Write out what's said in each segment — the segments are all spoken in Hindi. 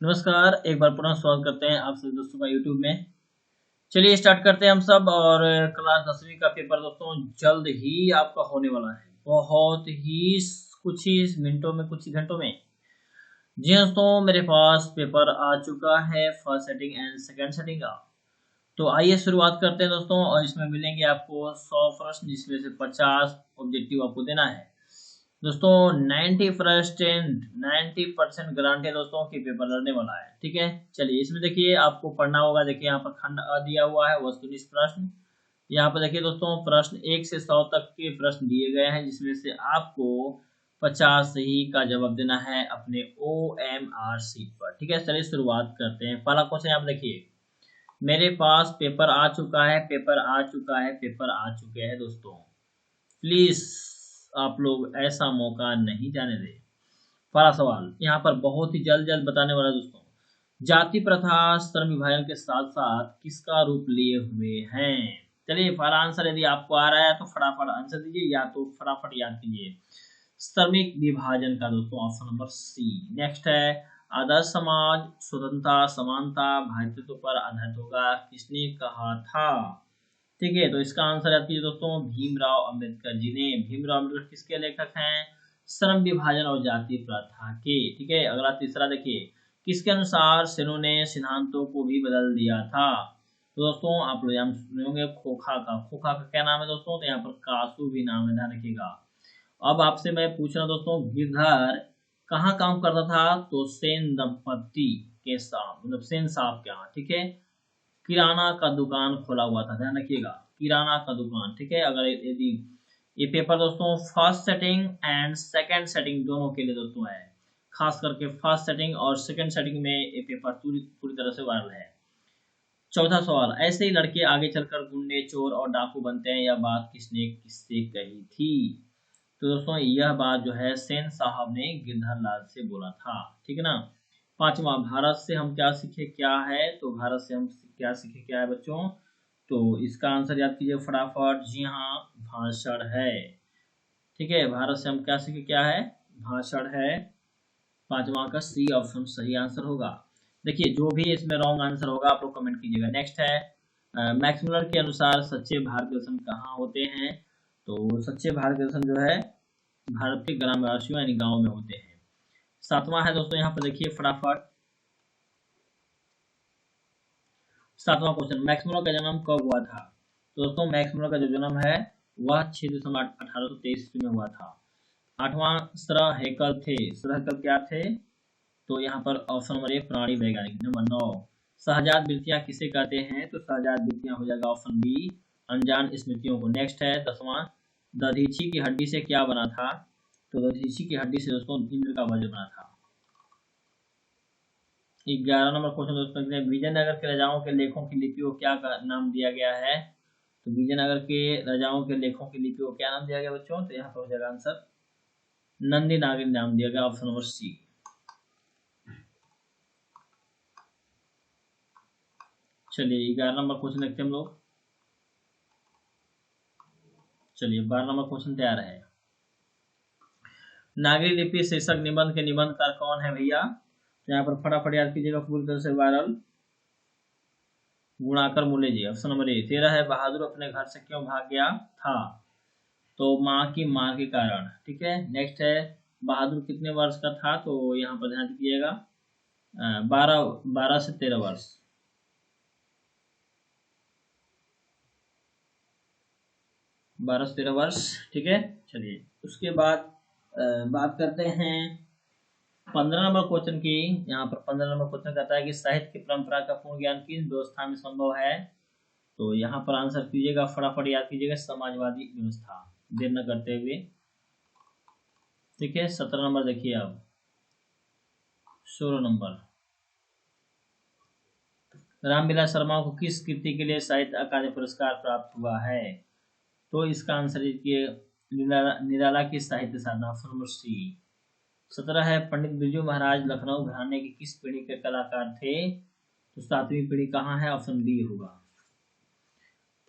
नमस्कार, एक बार पुनः स्वागत करते हैं आप सभी दोस्तों का यूट्यूब में। चलिए स्टार्ट करते हैं हम सब। और क्लास 10वीं का पेपर दोस्तों जल्द ही आपका होने वाला है, बहुत ही कुछ ही मिनटों में, कुछ ही घंटों में। जी हाँ दोस्तों, मेरे पास पेपर आ चुका है first setting and second setting का। तो आइए शुरुआत करते हैं दोस्तों। और इसमें मिलेंगे आपको 100 प्रश्न, जिसमें से 50 ऑब्जेक्टिव आपको देना है दोस्तों। 90% गारंटी है दोस्तों कि पेपर लड़ने वाला है। ठीक है, चलिए इसमें देखिए आपको पढ़ना होगा। देखिए यहाँ पर खंड अ दिया हुआ है, वस्तुनिष्ठ प्रश्न। यहाँ पर देखिए दोस्तों, प्रश्न 1 से 100 तक के प्रश्न दिए गए हैं, जिसमें से आपको 50 सही का जवाब देना है अपने OMR सीट पर। ठीक है, चलिए शुरुआत करते हैं। पहला क्वेश्चन यहाँ पर देखिए, मेरे पास पेपर आ चुका है, पेपर आ चुका है, पेपर आ चुके हैं दोस्तों। प्लीज आप लोग ऐसा मौका नहीं जाने दें। पहला सवाल यहाँ पर बहुत ही जल्द जल्द बताने वाला दोस्तों। जाति प्रथा श्रम विभाजन के साथ साथ किसका रूप लिए हुए हैं? चलिए पहला आंसर यदि आपको आ रहा है तो फटाफट आंसर दीजिए, या तो फटाफट याद कीजिए। श्रमिक विभाजन का दोस्तों, ऑप्शन नंबर सी। नेक्स्ट है, आदर्श समाज स्वतंत्रता समानता भातृत्व पर आधारित होगा, किसने कहा था? ठीक है, तो इसका आंसर याद कीजिए दोस्तों, भीमराव अंबेडकर जी ने। भीमराव अंबेडकर किसके लेखक हैं? श्रम विभाजन और जाति प्रथा के। ठीक है, अगला तीसरा देखिए, किसके अनुसार सेनों ने सिद्धांतों को भी बदल दिया था? तो दोस्तों आप लोग यहाँ सुने होंगे खोखा का। खोखा का क्या नाम है दोस्तों? तो यहाँ पर कासू भी नाम है, ध्यान रखिएगा। अब आपसे मैं पूछ रहा हूँ दोस्तों, गिरधर कहाँ काम करता था? तो सेन दंपति के साथ, मतलब सेन साहब के यहाँ। ठीक है, किराना का दुकान खोला हुआ था, ध्यान रखिएगा, किराना का दुकान। ठीक है, अगर यदि ये पेपर दोस्तों first setting and second setting दोनों के लिए दोस्तों है, खास करके फर्स्ट सेटिंग और सेकंड सेटिंग में ये पेपर पूरी तरह से वायरल है। चौथा सवाल, ऐसे ही लड़के आगे चलकर गुंडे चोर और डाकू बनते हैं, यह बात किसने किससे कही थी? तो दोस्तों यह बात जो है सेन साहब ने गिरधर लाल से बोला था। ठीक है ना। पांचवा, भारत से हम क्या सीखे क्या है? तो भारत से हम क्या सीखे क्या है बच्चों? तो इसका आंसर याद कीजिए फटाफट। जी हाँ, भाषण है। ठीक है, भारत से हम क्या सीखे क्या है? भाषण है। पांचवा का सी ऑप्शन सही आंसर होगा। देखिए जो भी इसमें रॉन्ग आंसर होगा आप लोग कमेंट कीजिएगा। नेक्स्ट है, मैक्स मुलर के अनुसार सच्चे भारतीय दर्शन कहाँ होते हैं? तो सच्चे भारतीय दर्शन जो है भारत के ग्रामवासियों यानी गांव में होते हैं। सातवां है दोस्तों, यहाँ पर देखिए फटाफट। सातवां क्वेश्चन, मैक्स मुलर का जन्म कब हुआ था? तो दोस्तों मैक्स मुलर का जो जन्म है वह 6 दिसंबर 1823 में हुआ था। आठवां, सर हैकल थे। सर हैकल क्या थे? तो यहाँ पर ऑप्शन नंबर 1 प्राणी वैज्ञानिक। नंबर 9, शहजाद वृत्तियां किसे कहते हैं? तो शहजाद वृत्तियां हो जाएगा ऑप्शन बी, अनजान स्मृतियों को। नेक्स्ट है 10वां, दधीची की हड्डी से क्या बना था? तो दधीची की हड्डी से दोस्तों इंद्र का वज्र बना था। 11 नंबर क्वेश्चन दोस्तों, विजयनगर के राजाओं के लेखों की लिपि को क्या नाम दिया गया है? तो विजयनगर के राजाओं के लेखों की लिपि को क्या नाम दिया गया बच्चों? तो यहाँ पर हो जाएगा आंसर नंदी नागिन नाम दिया गया, ऑप्शन नंबर सी। चलिए 11 नंबर क्वेश्चन देखते हैं हम लोग। चलिए 12 नंबर क्वेश्चन तैयार है। नागरी लिपि शीर्षक निबंध के निबंधकार कौन है भैया? तो यहाँ पर फटाफट याद कीजिएगा, पूरी तरह से वायरल, गुणाकर मूले जी। Option number A. 13 है, बहादुर अपने घर से क्यों भाग गया था? तो माँ की मार के कारण। ठीक है, नेक्स्ट है, बहादुर कितने वर्ष का था? तो यहाँ पर ध्यान दीजिएगा 12 से 13 वर्ष। ठीक है, चलिए उसके बाद बात करते हैं 15 नंबर क्वेश्चन की। यहाँ पर 15 नंबर क्वेश्चन कहता है कि साहित्य की परंपरा का पूर्ण ज्ञान किस व्यवस्था में संभव है? तो यहाँ पर आंसर कीजिएगा, फटाफट याद कीजिएगा, समाजवादी व्यवस्था। देर न करते हुए। ठीक है, 17 नंबर देखिए अब। 16 नंबर, रामविलास शर्मा को किस कृति के लिए साहित्य अकादमी पुरस्कार प्राप्त हुआ है? तो इसका आंसर कीजिए निराला की साहित्य साधना, ऑप्शन नंबर सी। 17 है, पंडित बिरजू महाराज लखनऊ घराने की किस पीढ़ी के कलाकार थे? तो 7वीं पीढ़ी कहाँ है? ऑप्शन बी होगा।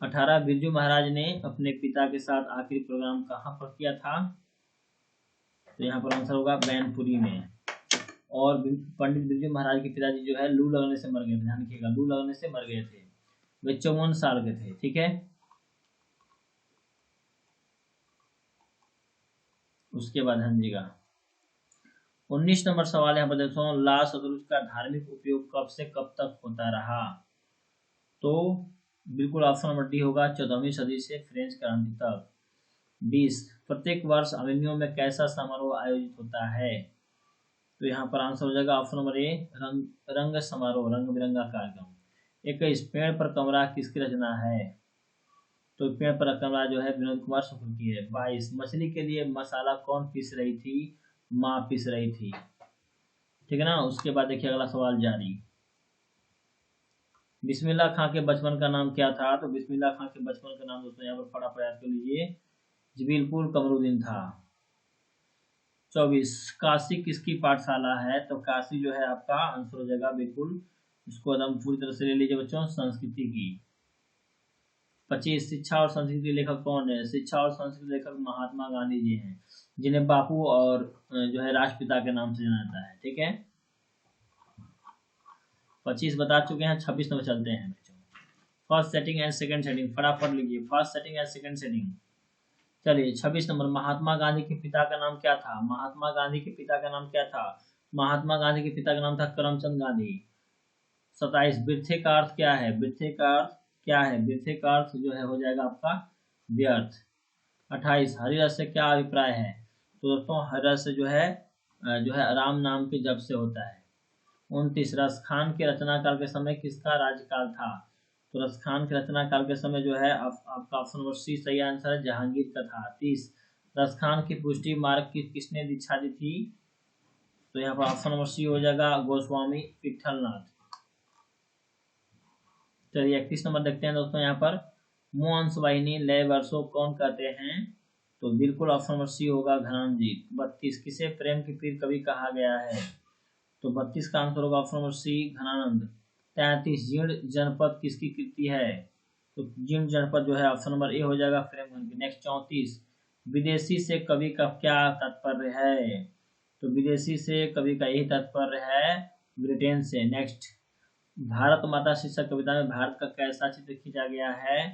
18, बिरजू महाराज ने अपने पिता के साथ आखिरी प्रोग्राम कहाँ पर किया था? तो यहाँ पर आंसर होगा बैनपुरी में। और पंडित बिरजू महाराज के पिताजी जो है लू लगने से मर गए थे, ध्यान रखिएगा, लू लगने से मर गए थे, वे 54 साल के थे। ठीक है, उसके बाद हाँ जीगा 19 नंबर सवाल यहाँ पर देखो, ला सतलुज का धार्मिक उपयोग कब से कब तक होता रहा? तो बिल्कुल ऑप्शन नंबर डी होगा, 14वीं सदी से फ्रेंच क्रांति तक। 20 प्रत्येक वर्ष अवेन्यू में कैसा समारोह आयोजित होता है? तो यहाँ पर आंसर हो जाएगा ऑप्शन नंबर ए, रंग समारोह, रंग बिरंगा कार्यक्रम। 21 पेड़ पर कमरा किसकी रचना है? तो पेड़ पर कमरा जो है विनोद कुमार शुक्ल की है। 22 मछली के लिए मसाला कौन पीस रही थी? माँ पीस रही थी। ठीक है ना, उसके बाद देखिए अगला सवाल जारी। बिस्मिल्लाह खां के बचपन का नाम क्या था? तो बिस्मिल्लाह खां के बचपन का नाम दोस्तों यहाँ पर फटाफट याद कर लीजिए, जबीलपुर कमरुद्दीन था। 24 काशी किसकी पाठशाला है? तो काशी जो है आपका आंसर हो जाएगा बिल्कुल, इसको एकदम पूरी तरह से ले लीजिए बच्चों, संस्कृति की। 25 शिक्षा और संस्कृति लेखक कौन है? शिक्षा और संस्कृति लेखक महात्मा गांधी जी हैं, जिन्हें बापू और जो है राष्ट्रपिता के नाम से जाना जाता है। ठीक है, 25 बता चुके हैं, 26 नंबर चलते हैं बच्चों। First setting and second setting, फटाफट लिखिए, first setting and second setting. चलिए 26 नंबर, महात्मा गांधी के पिता का नाम क्या था? महात्मा गांधी के पिता का नाम क्या था? महात्मा गांधी के पिता का नाम था करमचंद गांधी। 27 वृथे का अर्थ क्या है? वृथे का अर्थ क्या है? वृथे का अर्थ जो है हो जाएगा आपका व्यर्थ। 28 हरिरस से क्या अभिप्राय है? तो दोस्तों हरिरस जो है राम नाम के जप से होता है। 29 रसखान के रचनाकाल के समय किसका राज्यकाल था? तो रसखान के रचनाकाल के समय जो है आपका ऑप्शन नंबर सी सही आंसर है, जहांगीर का था। 30 रसखान की पुष्टि मार्ग की किसने दीक्षा दी थी? तो यहाँ पर ऑप्शन नंबर सी हो जाएगा, गोस्वामी विठलनाथ। चलिए 31 नंबर देखते हैं दोस्तों, यहाँ पर मुहंस वाहिनी लय वर्षो कौन कहते हैं? तो बिल्कुल ऑप्शन नंबर सी होगा, घनान जी। 32 किसे प्रेम की पीर कवि कहा गया है? तो 32 का आंसर होगा ऑप्शन नंबर सी, घनानंद। 33 जीर्ण जनपद किसकी कृति है? तो जीर्ण जनपद जो है ऑप्शन नंबर ए हो जाएगा, प्रेमचंद की। नेक्स्ट 34 विदेशी से कवि का क्या तात्पर्य है? तो विदेशी से कवि का यही तात्पर्य है, ब्रिटेन से। नेक्स्ट भारत माता शीर्षक कविता में भारत का कैसा चित्र खींचा गया है?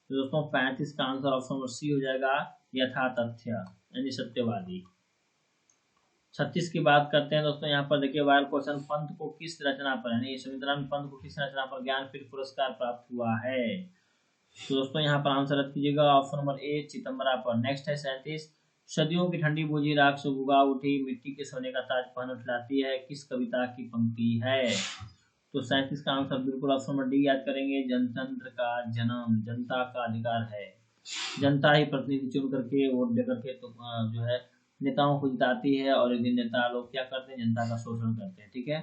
तो दोस्तों 35 का आंसर ऑप्शन नंबर सी हो जाएगा, यथा तथ्य यानी सत्यवादी। 36 की बात करते हैं दोस्तों, यहाँ पर देखिए वायरल क्वेश्चन, पंत को किस रचना पर यानी संविधान पंत को किस रचना पर ज्ञानपीठ पुरस्कार प्राप्त हुआ है? तो दोस्तों यहाँ पर आंसर रख कीजिएगा ऑप्शन नंबर ए, चिदम्बरा पर। नेक्स्ट है 37 सदियों की ठंडी बूझी राख से उगा उठी मिट्टी के सोने का ताज पहन उठलाती है, किस कविता की पंक्ति है? तो 37 का आंसर बिल्कुल ऑप्शन नंबर डी याद करेंगे, जनतंत्र का जन्म, जनता का अधिकार है, जनता ही प्रतिनिधि चुन करके वोट दे करके तो जो है नेताओं को जिताती है, और एक दिन नेता लोग क्या करते हैं, जनता का शोषण करते हैं। ठीक है,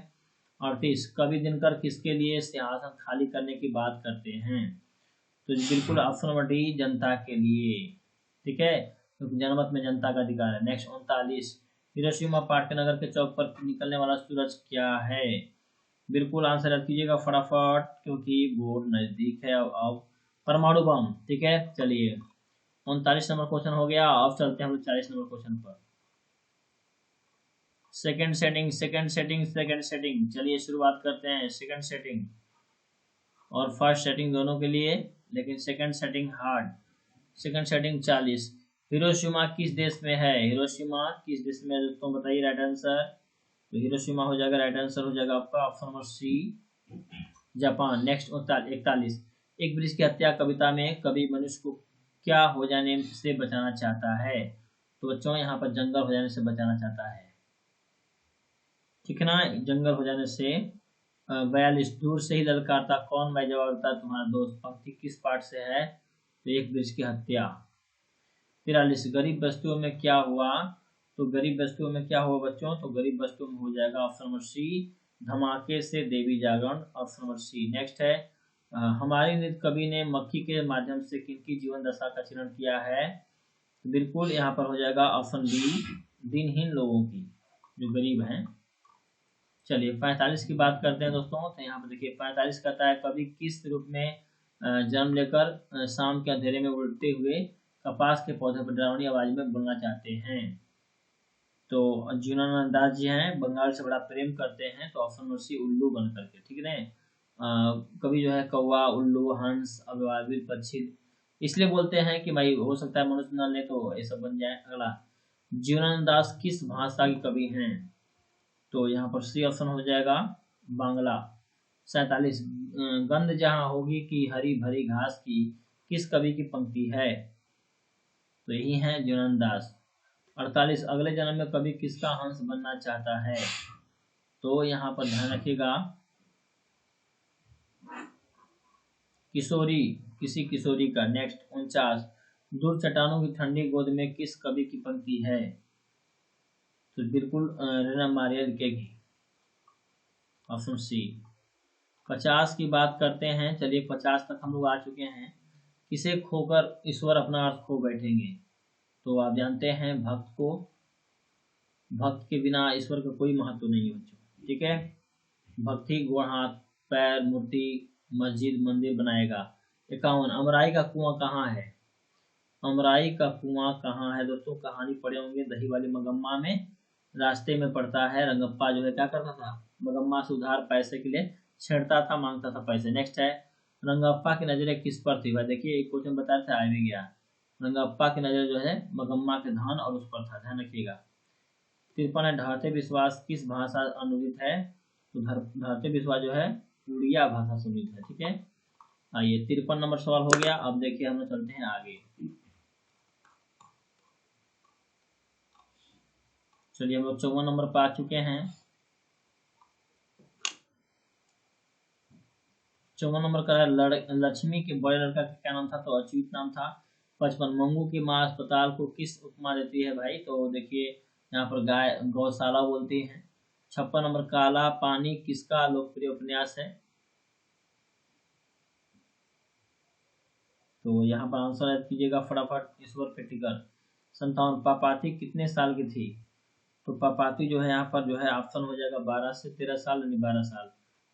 38 कवि दिनकर किसके लिए सिंहासन खाली करने की बात करते हैं? तो बिल्कुल ऑप्शन नंबर डी, जनता के लिए। ठीक है, क्योंकि जनमत में जनता का अधिकार है। नेक्स्ट 39 हिरोशिमा पाटनगर के चौक पर निकलने वाला सूरज क्या है? बिल्कुल आंसर रख कीजिएगा फटाफट, क्योंकि बोर्ड नजदीक है। अब परमाणु बम। ठीक है, चलिए 39 नंबर क्वेश्चन हो गया। अब चलते हैं हम लोग 40 नंबर क्वेश्चन पर। Second setting, second setting, second setting. चलिए शुरुआत करते हैं सेकंड सेटिंग और फर्स्ट सेटिंग दोनों के लिए, लेकिन second setting hard. Second setting 40 Hiroshima किस देश में है? हिरोशिमा किस देश में है दोस्तों, बताइए राइट आंसर। तो हिरोशिमा हो जाएगा, राइट आंसर हो जाएगा आपका option number C, Japan. Next 41 एक वृक्ष की हत्या कविता में कवि मनुष्य को क्या हो जाने से बचाना चाहता है? तो बच्चों यहाँ पर जंगल हो जाने से बचाना चाहता है। ठीक है ना, जंगल हो जाने से। 42 दूर से ही ललकारता कौन, मैं जवाब देता तुम्हारा दोस्त, पंक्ति किस पाठ से है? तो एक वृक्ष की हत्या। 43 गरीब बस्तियों में क्या हुआ? तो गरीब बस्तियों में क्या हुआ बच्चों? तो गरीब बस्तियों में हो जाएगा ऑप्शन नंबर सी, धमाके से देवी जागरण, ऑप्शन नंबर सी। नेक्स्ट है हमारी नृत्य कवि ने मक्खी के माध्यम से किनकी जीवन दशा का चित्रण किया है? तो बिल्कुल यहाँ पर हो जाएगा ऑप्शन बी, दिनहीन लोगों की, जो गरीब हैं। चलिए 45 की बात करते हैं दोस्तों, तो यहाँ पर देखिए 45 कहता है कवि किस रूप में जन्म लेकर शाम के अंधेरे में उड़ते हुए कपास के पौधे पर डरावनी आवाज में बोलना चाहते हैं? तो जीवनानंद दास जी हैं, बंगाल से बड़ा प्रेम करते हैं, तो ऑप्शन नंबर सी उल्लू बन करके, ठीक है ना। कभी जो है कौवा, उल्लू, हंस, अभिवादित पक्षी, इसलिए बोलते हैं कि भाई हो सकता है मनुष्य न ले तो ये सब बन जाए। अगला, जीवनानंद दास किस भाषा के कवि हैं? तो यहाँ पर सी ऑप्शन हो जाएगा बांग्ला। 47, गंध जहाँ होगी कि हरी भरी घास की, किस कवि की पंक्ति है? तो यही है जीवनानंद दास। 48, अगले जन्म में कवि किसका हंस बनना चाहता है? तो यहाँ पर ध्यान रखिएगा, किशोरी, किसी किशोरी का। नेक्स्ट 49, दूर चट्टानों की ठंडी गोद में किस कवि की पंक्ति है? तो बिल्कुल रीना मारियल के की, ऑप्शन सी। 50 की बात करते हैं, चलिए 50 तक हम लोग आ चुके हैं। किसे खोकर ईश्वर अपना अर्थ खो बैठेंगे? तो आप जानते हैं भक्त को, भक्त के बिना ईश्वर का कोई महत्व नहीं है, ठीक है। भक्ति गोड़ हाथ पैर मूर्ति मस्जिद मंदिर बनाएगा। 51, अमराई का कुआं कहाँ है? अमराई का कुआं कहाँ है दोस्तों? कहानी पढ़े होंगे दही वाली मगम्मा में, रास्ते में पड़ता है। रंगप्पा जो है क्या करता था, मगम्मा से उधार पैसे के लिए छेड़ता था, मांगता था पैसे। नेक्स्ट है, रंगप्पा की नजरें किस पर थी? भाई देखिए एक क्वेश्चन बताया था, आ भी गया। रंगप्पा की नजर जो है मगम्मा के धन और उस पर था, ध्यान रखिएगा। 53 है, ढाते विश्वास किस भाषा अनुदित है? तो ढाते विश्वास जो है उड़िया भाषा से अनुदित है, ठीक है। आइए 53 नंबर सवाल हो गया। अब देखिए हम लोग चलते हैं आगे। चलिए हम लोग 54 नंबर पर आ चुके हैं। 54 नंबर का है, लक्ष्मी के बड़े लड़का का क्या नाम था? तो अच्युत नाम था। 55, मंगू की माँ अस्पताल को किस उपमा देती है भाई? तो देखिए यहाँ पर गाय गौशाला बोलती है। 56 नंबर, काला पानी किसका लोकप्रिय उपन्यास है? तो यहाँ पर आंसर याद कीजिएगा फटाफट, ईश्वर पेटिकर। 57, पापाती कितने साल की थी? तो पापाती जो है यहाँ पर जो है ऑप्शन हो जाएगा 12 से 13 साल, यानी 12 साल।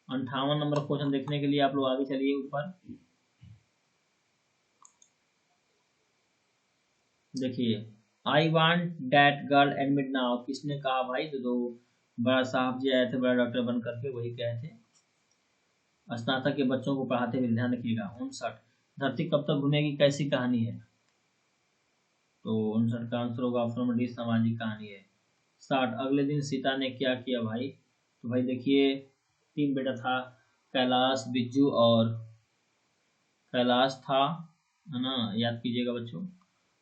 58 नंबर क्वेश्चन देखने के लिए आप लोग आगे चलिए ऊपर। देखिए, I want that girl admit now किसने कहा भाई? तो दो बड़ा साहब जी आए थे, बड़ा डॉक्टर बन करके, वही कहे थे। स्नातक के बच्चों को पढ़ाते हुए, ध्यान रखिएगा। 59, धरती कब तक घूमेगी कैसी कहानी है? तो 59 का आंसर होगा ऑप्शन नंबर डी, सामाजिक कहानी है। 60, अगले दिन सीता ने क्या किया भाई? तो भाई देखिए 3 बेटा था, कैलाश बिज्जू और कैलाश था, है ना, याद कीजिएगा बच्चों,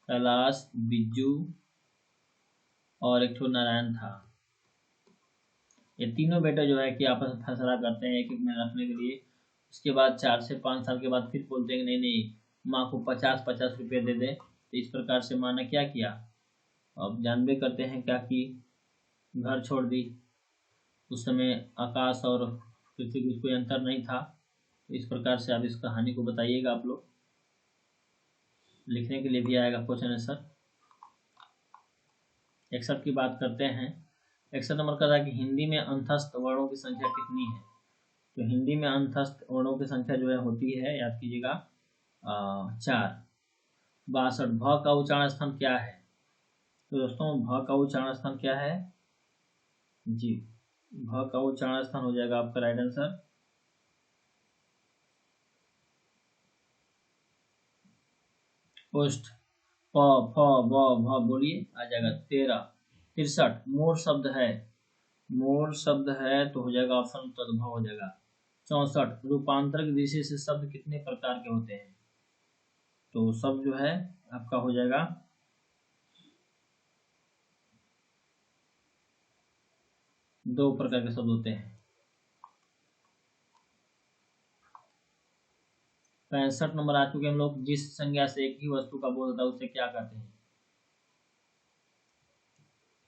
कैलाश बिज्जू और एक ठो नारायण था। ये तीनों बेटे जो है कि आपस में फैसला करते हैं एक एक में रखने के लिए। उसके बाद 4 से 5 साल के बाद फिर बोलते हैं कि नहीं नहीं, माँ को 50-50 रुपये दे दे। तो इस प्रकार से माँ ने क्या किया, अब जानबे करते हैं क्या की, घर छोड़ दी। उस समय आकाश और पृथ्वी में कोई अंतर नहीं था। तो इस प्रकार से आप इस कहानी को बताइएगा, आप लोग लिखने के लिए भी आएगा क्वेश्चन आंसर। 61 की बात करते हैं। 61 नंबर का था कि हिंदी में अंतस्थ वर्णों की संख्या कितनी है? तो हिंदी में अंतस्थ वर्णों की संख्या जो है होती है, याद कीजिएगा 4। 62, भ का उच्चारण स्थान क्या है? तो दोस्तों भ का उच्चारण स्थान क्या है जी? भ का उच्चारण स्थान हो जाएगा आपका राइट आंसर पोस्ट। प फ ब भ बोलिए, आ जाएगा 13। 63, मोर शब्द है, मोर शब्द है तो हो जाएगा ऑप्शन तद्भव हो जाएगा। 64, रूपांतर की दृष्टि से शब्द कितने प्रकार के होते हैं? तो शब्द जो है आपका हो जाएगा 2 प्रकार के शब्द होते हैं। 65 नंबर आ चुके हम लोग, जिस संज्ञा से एक ही वस्तु का बोध होता है उसे क्या कहते हैं?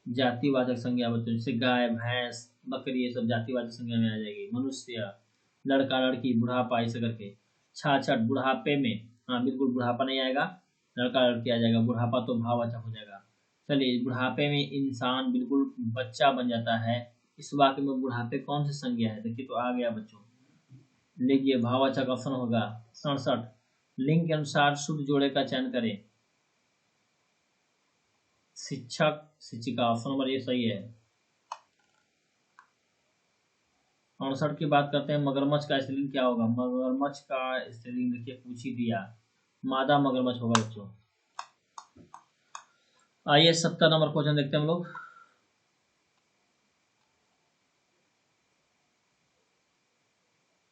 जातिवाचक संज्ञा बच्चों, जैसे गाय भैंस बकरी, ये सब जातिवाचक संज्ञा में आ जाएगी। मनुष्य, लड़का लड़की, बुढ़ापा, ऐसे करके। 66, बुढ़ापे में, हाँ बिल्कुल बुढ़ापा नहीं आएगा, लड़का लड़की आ जाएगा, बुढ़ापा तो भाववाचक हो जाएगा। चलिए, बुढ़ापे में इंसान बिल्कुल बच्चा बन जाता है, इस वाक्य में बुढ़ापे कौन सी संज्ञा है? देखिए तो आ गया बच्चों, लीजिए भाववाचक ऑप्शन होगा। 67, लिंग के अनुसार शुद्ध जोड़े का चयन करें। शिक्षक शिक्षिका, ऑप्शन नंबर ए सही है। 68 की बात करते हैं, मगरमच्छ का स्त्रीलिंग क्या होगा? मगरमच्छ का स्त्रीलिंग देखिए पूछ ही दिया, मादा मगरमच्छ होगा बच्चों। आइए 70 नंबर क्वेश्चन देखते हैं हम लोग।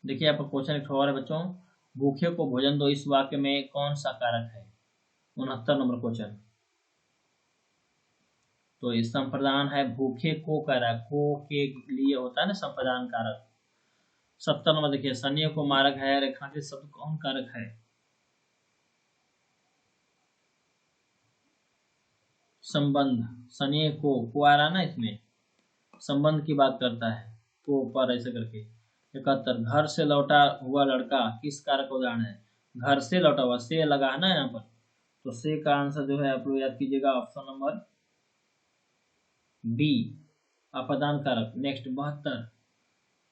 देखिए आपका क्वेश्चन एक और है बच्चों, भूखे को भोजन दो, इस वाक्य में कौन सा कारक है? 69 नंबर क्वेश्चन। तो इस संप्रदान है, भूखे को कारक, को के लिए होता है ना संप्रदान कारक। 70 नंबर देखिए, सन्निय को मारक है, रेखांकित शब्द कौन कारक है? संबंध, सन्निय को आ रहा ना इसमें, संबंध की बात करता है, को पर ऐसे करके। 71, घर से लौटा हुआ लड़का किस कारक का उदाहरण है? घर से लौटा हुआ, से लगा है ना यहाँ पर, तो से का आंसर जो है आप लोग याद कीजिएगा ऑप्शन नंबर बी, अपादान कारक। नेक्स्ट 72,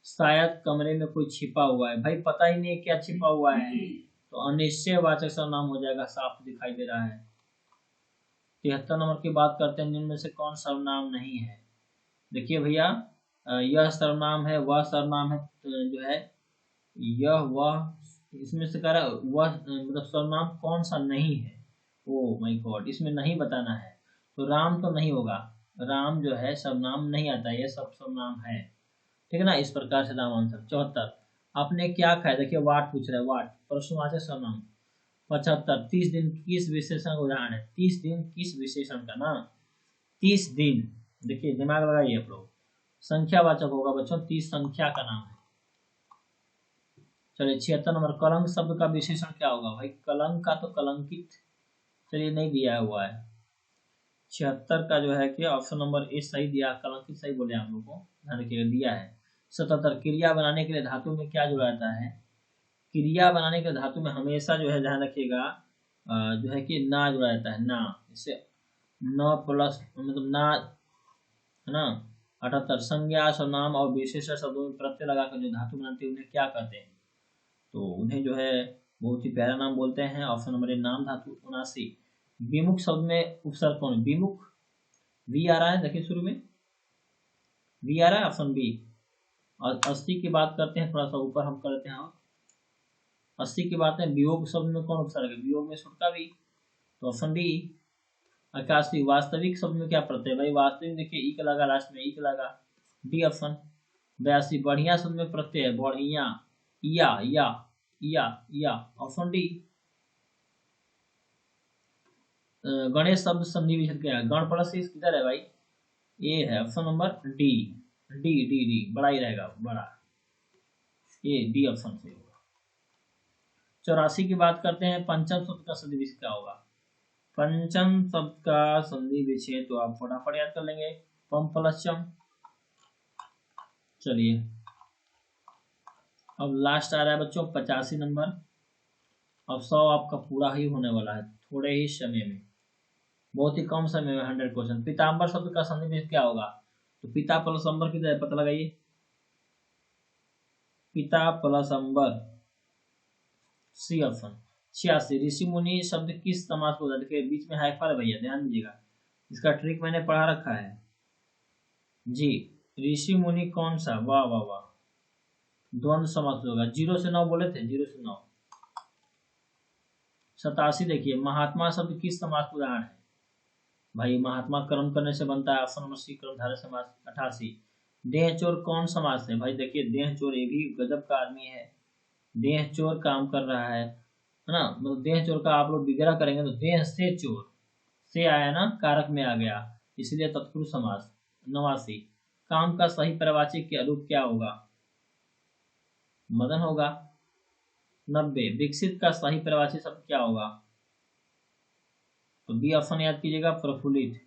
शायद कमरे में कोई छिपा हुआ है, भाई पता ही नहीं क्या छिपा हुआ है, तो अनिश्चयवाचक सर्वनाम हो जाएगा, साफ दिखाई दे रहा है। 73 नंबर की बात करते हैं, जिनमें से कौन सर्वनाम नहीं है? देखिए भैया, यह सर्वनाम है, वह सर्वनाम है, जो है यह वह, इसमें से कह रहा है वह, मतलब सर्वनाम कौन सा नहीं है? ओ माय गॉड, इसमें नहीं बताना है, तो राम तो नहीं होगा, राम जो है सर्वनाम नहीं आता, ये सब सर्वनाम है, ठीक है ना, इस प्रकार से नाम आंसर। 74, आपने क्या खाया? देखिए वाट पूछ रहा है, वाट प्रश्नवाचक सर्वनाम। 75, 30 दिन किस विशेषण का उदाहरण है? 30 दिन किस विशेषण का ना, 30 दिन, देखिए दिमाग लगाइए आप लोग, संख्यावाचक होगा बच्चों, 30 संख्या का नाम है। चलिए 76 नंबर, कलंक शब्द का विशेषण क्या होगा? भाई कलंक का तो कलंकित, चलिए नहीं दिया हुआ है। 76 का जो है कि ऑप्शन नंबर ए सही दिया, कलंकित सही बोले आप लोग को, ध्यान रखिएगा दिया है। 77, क्रिया बनाने के लिए धातु में क्या जुड़ा जाता है? क्रिया बनाने के धातु में हमेशा जो है ध्यान रखिएगा, जो है कि ना जुड़ा जाता है, ना, इससे न प्लस मतलब ना, है ना। 78, संज्ञा सर्वनाम और विशेषण शब्दों में प्रत्यय लगाकर जो धातु बनाते हैं उन्हें क्या कहते हैं? तो उन्हें जो है बहुत ही प्यारा नाम बोलते हैं, ऑप्शन नंबर ए नाम धातु। 79, विमुख शब्द में उपसर्ग कौन? विमुख, वी आ रहा है, देखिए शुरू में वी आ रहा है, ऑप्शन बी। और 80 की बात करते हैं, थोड़ा सा ऊपर हम करते हैं, 80 की बात है, वियोग शब्द में कौन उपसर्ग है? वियोग में सुट का भी, तो ऑप्शन बी। 81, वास्तविक शब्द में क्या प्रत्यय? भाई वास्तविक देखिए ई का लगा, लास्ट में ई का लगा, डी ऑप्शन। 82, बढ़िया शब्द में प्रत्यय है, बढ़िया, या ऑप्शन डी। गणेश शब्द संधि विच्छेद क्या है? गण प्लस इस किधर है भाई? ये है option number D, D D D, बड़ा ही रहेगा, बड़ा, ये डी ऑप्शन से होगा। 84 की बात करते हैं, पंचम शब्द का संधि विच्छेद क्या होगा? पंचम शब्द का संधि विच्छेद तो आप फटाफट याद कर लेंगे, पम प्लस चम। चलिए अब लास्ट आ रहा है बच्चों 85 नंबर। अब 100 आपका पूरा ही होने वाला है थोड़े ही समय में, बहुत ही कम समय में 100 क्वेश्चन। पीताम्बर शब्द का संधि विच्छेद क्या होगा? तो पिता प्लस अंबर किधर है, पता लगाइए, पिता प्लस अंबर, सी ऑप्शन। 86, ऋषि मुनि शब्द किस समास को होता है? बीच में हाइफा है भैया, ध्यान दीजिएगा, इसका ट्रिक मैंने पढ़ा रखा है जी। ऋषि मुनि कौन सा? वाह वाह वाह, द्वंद्व समास होगा। 0 से 9 बोले थे, 0 से 9। 87 देखिए, महात्मा शब्द किस समास का उदाहरण है? भाई महात्मा कर्म करने से बनता है, ऑप्शन नंबर सी कर्मधारय समास। 88, देह चोर कौन समास है? भाई देखिए देह चोर ये भी गजब का आदमी है, देह चोर काम कर रहा है ना, मतलब देह चोर का आप लोग विग्रह करेंगे तो देह से चोर, से आया ना, कारक में आ गया, इसलिए तत्पुरुष समास। 89, काम का सही परिवाची के रूप क्या होगा? मदन होगा। 90, विकसित का सही परिवाची शब्द क्या होगा? तो बी ऑप्शन याद कीजिएगा, प्रफुल्लित।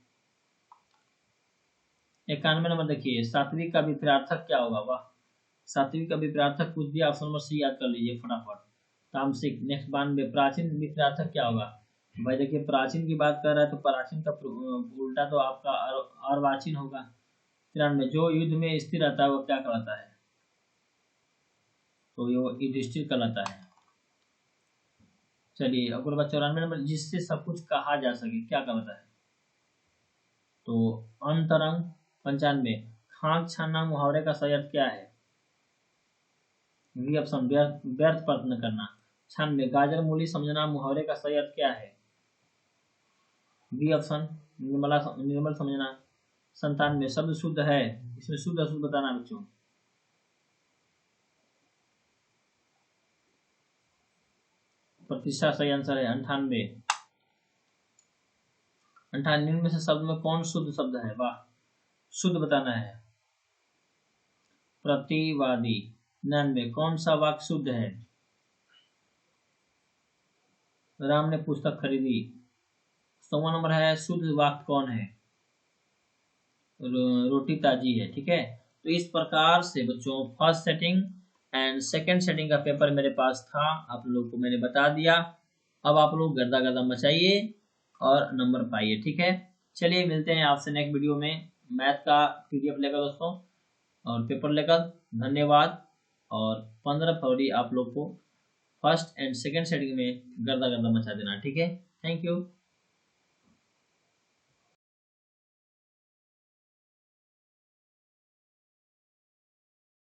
91 नंबर देखिए, सात्विक का विपरीतार्थक क्या होगा? वाह, सात्विक का विपरीतार्थक पूछ दिया, ऑप्शन नंबर सी याद कर लीजिए फटाफट, तामसिक। नेक्स्ट 92, प्राचीन विपरीतार्थक क्या होगा? भाई देखिए प्राचीन की बात कर रहा है तो प्राचीन का उल्टा तो आपका अर्वाचीन होगा। 93, जो युद्ध में स्थिर रहता है वो क्या कहलाता है? तो ये युधिष्ठिर कहलाता है। चलिए अगला 94 नंबर, जिससे सब कुछ कहा जा सके क्या कहलाता है? तो अंतरंग 95 खाक छानना मुहावरे का सही अर्थ क्या है? बी ऑप्शन व्यर्थ प्रयत्न करना। 96 गाजर मूली समझना मुहावरे का सही अर्थ क्या है? बी ऑप्शन निर्मल समझना। 97 शब्द शुद्ध है, इसमें शुद्ध अशुद्ध बताना बच्चों। प्रतिशत सही आंसर है 98। 98 में से शब्द में कौन शुद्ध शब्द है? वाह, शुद्ध बताना है। प्रतिवादी। 99 कौन सा वाक्य शुद्ध है? राम ने पुस्तक खरीदी। 100वां नंबर है शुद्ध वाक्य कौन है? रोटी ताजी है। ठीक है, तो इस प्रकार से बच्चों first setting and second setting का पेपर मेरे पास था, आप लोगों को मैंने बता दिया। अब आप लोग गर्दा गर्दा मचाइए और नंबर पाइए। ठीक है, चलिए मिलते हैं आपसे नेक्स्ट वीडियो में मैथ का PDF लेकर दोस्तों और पेपर लेकर। धन्यवाद। और 15 फरवरी आप लोग को फर्स्ट एंड सेकंड सेटिंग में गर्दा गर्दा मचा देना। ठीक है, थैंक यू।